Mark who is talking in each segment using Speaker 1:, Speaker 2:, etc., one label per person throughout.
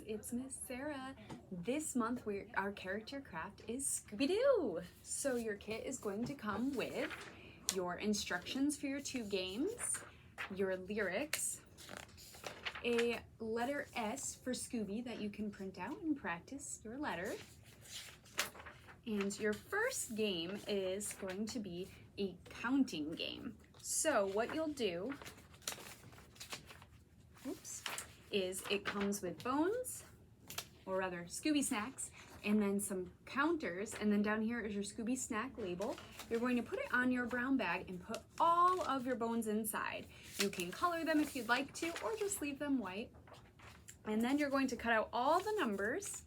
Speaker 1: it's Miss Sarah. This month our character craft is Scooby-Doo. So your kit is going to come with your instructions for your 2 games, your lyrics, a letter S for Scooby that you can print out and practice your letter. And your first game is going to be a counting game. So what you'll do, is it comes with bones, or rather Scooby snacks, and then some counters, and then down here is your Scooby snack label. You're going to put it on your brown bag and put all of your bones inside. You can color them if you'd like to, or just leave them white. And then you're going to cut out all the numbers,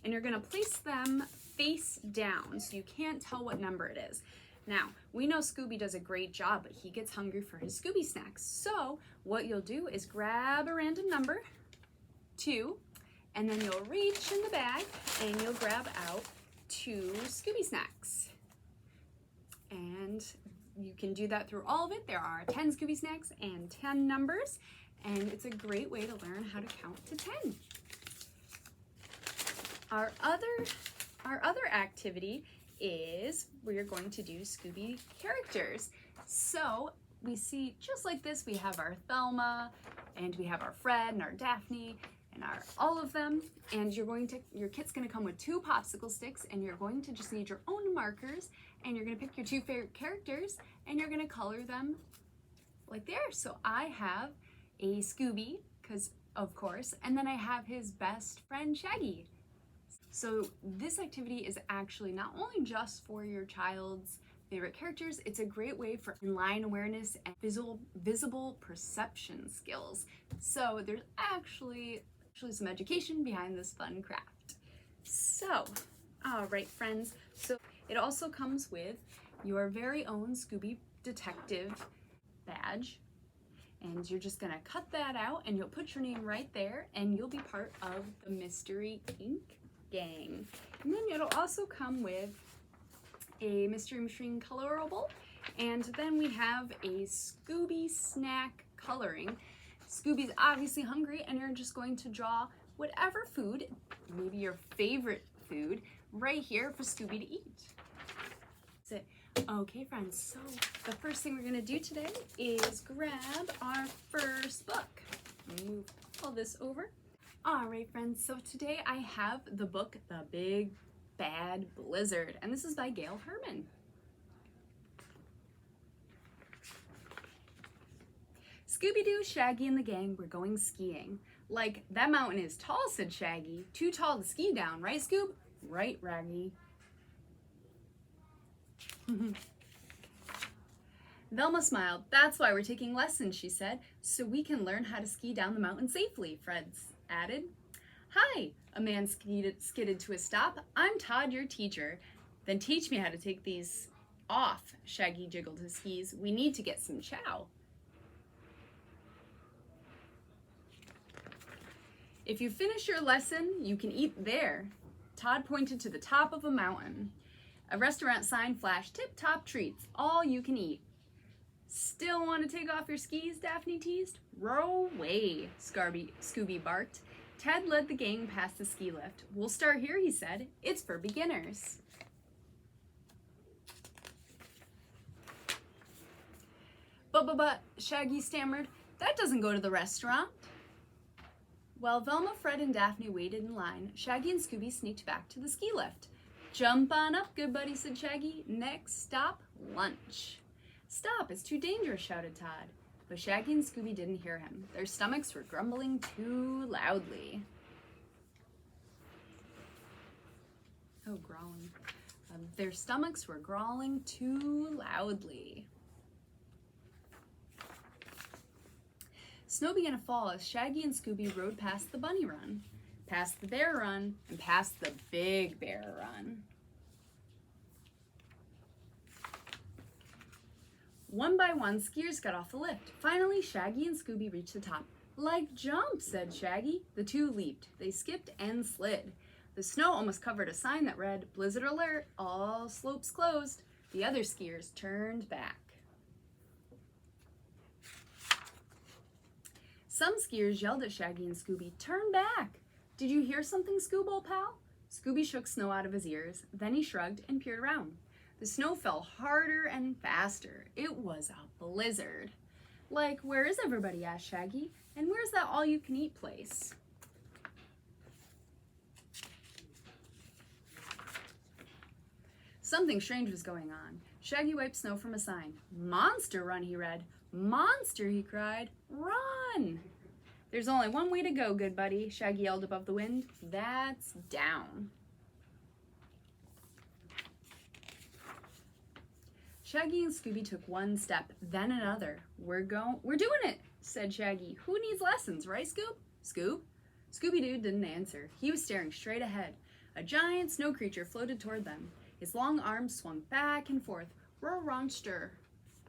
Speaker 1: and you're going to place them face down so you can't tell what number it is. Now, we know Scooby does a great job, but he gets hungry for his Scooby snacks. So what you'll do is grab a random number, 2, and then you'll reach in the bag and you'll grab out 2 Scooby snacks. And you can do that through all of it. There are 10 Scooby snacks and 10 numbers, and it's a great way to learn how to count to 10. Our other activity is we're going to do Scooby characters. So we see, just like this, we have our Thelma, and we have our Fred, and our Daphne, and all of them. And your kit's gonna come with 2 popsicle sticks, and you're going to just need your own markers, and you're gonna pick your 2 favorite characters, and you're gonna color them like there. So I have a Scooby, because of course, and then I have his best friend Shaggy. So this activity is actually not only just for your child's favorite characters, it's a great way for line awareness and visible perception skills. So there's actually some education behind this fun craft. So, all right, friends. So it also comes with your very own Scooby Detective badge. And you're just gonna cut that out and you'll put your name right there and you'll be part of the Mystery Inc. gang. And then it'll also come with a Mystery Machine colorable, and then we have a Scooby snack coloring. Scooby's obviously hungry, and you're just going to draw whatever food, maybe your favorite food, right here for Scooby to eat. That's it. Okay, friends, so the first thing we're gonna do today is grab our first book. Move all this over. All right, friends, so today I have the book, The Big Bad Blizzard, and this is by Gail Herman. Scooby-Doo, Shaggy, and the gang were going skiing. Like, that mountain is tall, said Shaggy. Too tall to ski down, right, Scoob? Right, Raggy. Velma smiled. That's why we're taking lessons, she said, so we can learn how to ski down the mountain safely, Fred added. Hi, a man skidded to a stop. I'm Todd, your teacher. Then teach me how to take these off, Shaggy jiggled his skis. We need to get some chow. If you finish your lesson, you can eat there. Todd pointed to the top of a mountain. A restaurant sign flashed tip-top treats, all you can eat. Still want to take off your skis, Daphne teased. Row away, Scooby barked. Ted led the gang past the ski lift. We'll start here, he said. It's for beginners. But, Shaggy stammered. That doesn't go to the restaurant. While Velma, Fred, and Daphne waited in line, Shaggy and Scooby sneaked back to the ski lift. Jump on up, good buddy, said Shaggy. Next stop, lunch. Stop, it's too dangerous, shouted Todd. But Shaggy and Scooby didn't hear him. Their stomachs were grumbling too loudly. Oh, growling. Their stomachs were growling too loudly. Snow began to fall as Shaggy and Scooby rode past the bunny run, past the bear run, and past the big bear run. One by one, skiers got off the lift. Finally, Shaggy and Scooby reached the top. Like jump, said Shaggy. The 2 leaped. They skipped and slid. The snow almost covered a sign that read, Blizzard alert, all slopes closed. The other skiers turned back. Some skiers yelled at Shaggy and Scooby, turn back. Did you hear something, Scoob, old pal? Scooby shook snow out of his ears, then he shrugged and peered around. The snow fell harder and faster. It was a blizzard. Like, where is everybody? Asked Shaggy. And where's that all-you-can-eat place? Something strange was going on. Shaggy wiped snow from a sign. Monster run, he read. Monster, he cried. Run! There's only one way to go, good buddy, Shaggy yelled above the wind. That's down. Shaggy and Scooby took one step, then another. We're doing it, said Shaggy. Who needs lessons, right, Scoob? Scoob? Scooby-Doo didn't answer. He was staring straight ahead. A giant snow creature floated toward them. His long arms swung back and forth. Row, Ronster,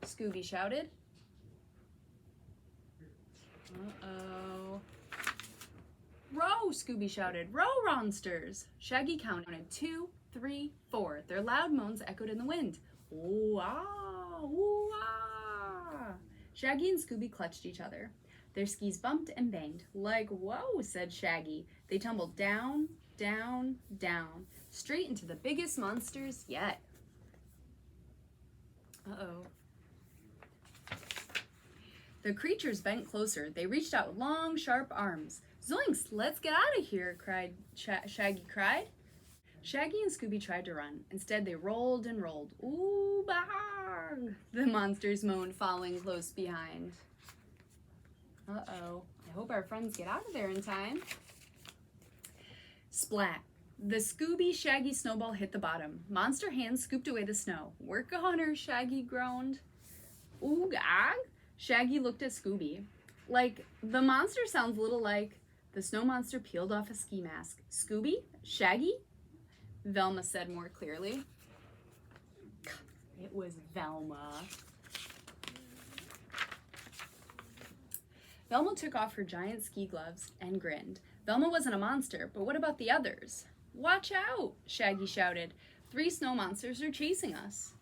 Speaker 1: Scooby shouted. Uh-oh. Row, Scooby shouted. Row, Ronsters. Shaggy counted 2, 3, 4. Their loud moans echoed in the wind. Ooh-ah, ooh-ah. Shaggy and Scooby clutched each other. Their skis bumped and banged. Like, whoa, said Shaggy. They tumbled down, down, down, straight into the biggest monsters yet. Uh-oh. The creatures bent closer. They reached out long, sharp arms. Zoinks, let's get out of here, Shaggy cried. Shaggy and Scooby tried to run. Instead, they rolled and rolled. Ooh, bah! The monsters moaned, following close behind. Uh-oh. I hope our friends get out of there in time. Splat. The Scooby-Shaggy snowball hit the bottom. Monster hands scooped away the snow. Work on her, Shaggy groaned. Ooh, ah! Shaggy looked at Scooby. Like, the monster sounds a little like the snow monster peeled off a ski mask. Scooby? Shaggy? Velma said more clearly. It was Velma. Velma took off her giant ski gloves and grinned. Velma wasn't a monster, but what about the others? Watch out, Shaggy shouted. 3 snow monsters are chasing us.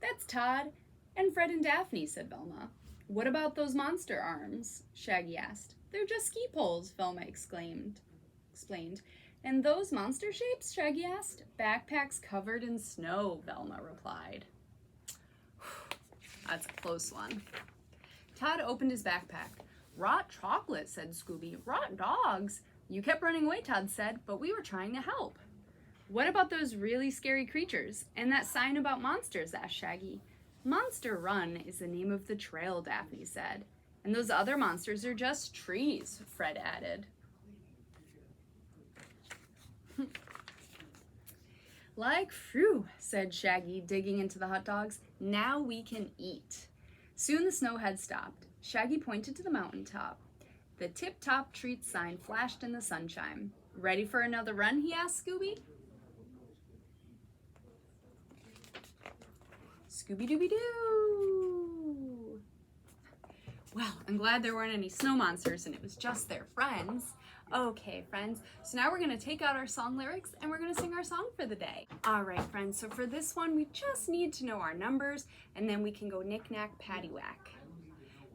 Speaker 1: That's Todd and Fred and Daphne, said Velma. What about those monster arms? Shaggy asked. They're just ski poles, Velma explained. And those monster shapes? Shaggy asked. Backpacks covered in snow, Velma replied. That's a close one. Todd opened his backpack. Rot chocolate, said Scooby. Rot dogs. You kept running away, Todd said, but we were trying to help. What about those really scary creatures? And that sign about monsters? Asked Shaggy. Monster Run is the name of the trail, Daphne said. And those other monsters are just trees, Fred added. Like phew, said Shaggy, digging into the hot dogs. Now we can eat. Soon the snow had stopped. Shaggy pointed to the mountaintop. The tip-top treat sign flashed in the sunshine. Ready for another run, he asked Scooby. Scooby-Dooby-Doo! Well, I'm glad there weren't any snow monsters and it was just their friends. Okay, friends, so now we're going to take out our song lyrics and we're going to sing our song for the day. All right, friends, so for this one, we just need to know our numbers and then we can go knick-knack, paddywhack.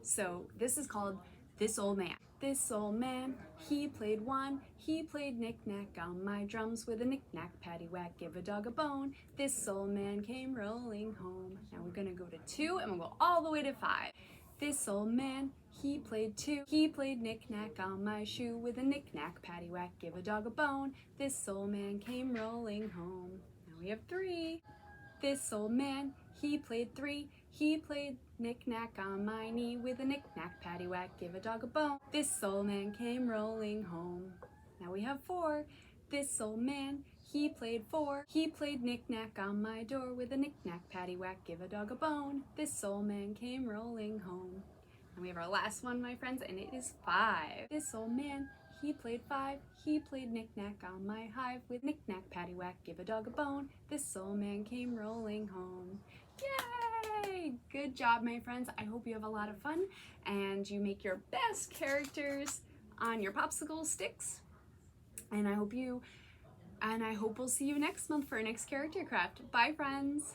Speaker 1: So this is called This Old Man. This old man, he played one. He played knick-knack on my drums with a knick-knack, paddywhack, give a dog a bone. This old man came rolling home. Now we're going to go to 2 and we'll go all the way to 5. This old man, he played 2. He played knick-knack on my shoe with a knick-knack, paddywhack, give a dog a bone. This old man came rolling home. Now we have 3. This old man, he played 3. He played knick-knack on my knee with a knick-knack, paddywhack, give a dog a bone. This old man came rolling home. Now we have 4. This old man, he played 4. He played knick-knack on my door with a knick-knack, paddywhack, give a dog a bone. This old man came rolling home. And we have our last one, my friends, and it is 5. This old man, he played 5. He played knick-knack on my hive with knick-knack, paddywhack, give a dog a bone. This old man came rolling home. Yay! Good job, my friends. I hope you have a lot of fun and you make your best characters on your popsicle sticks. And I hope we'll see you next month for our next character craft. Bye, friends.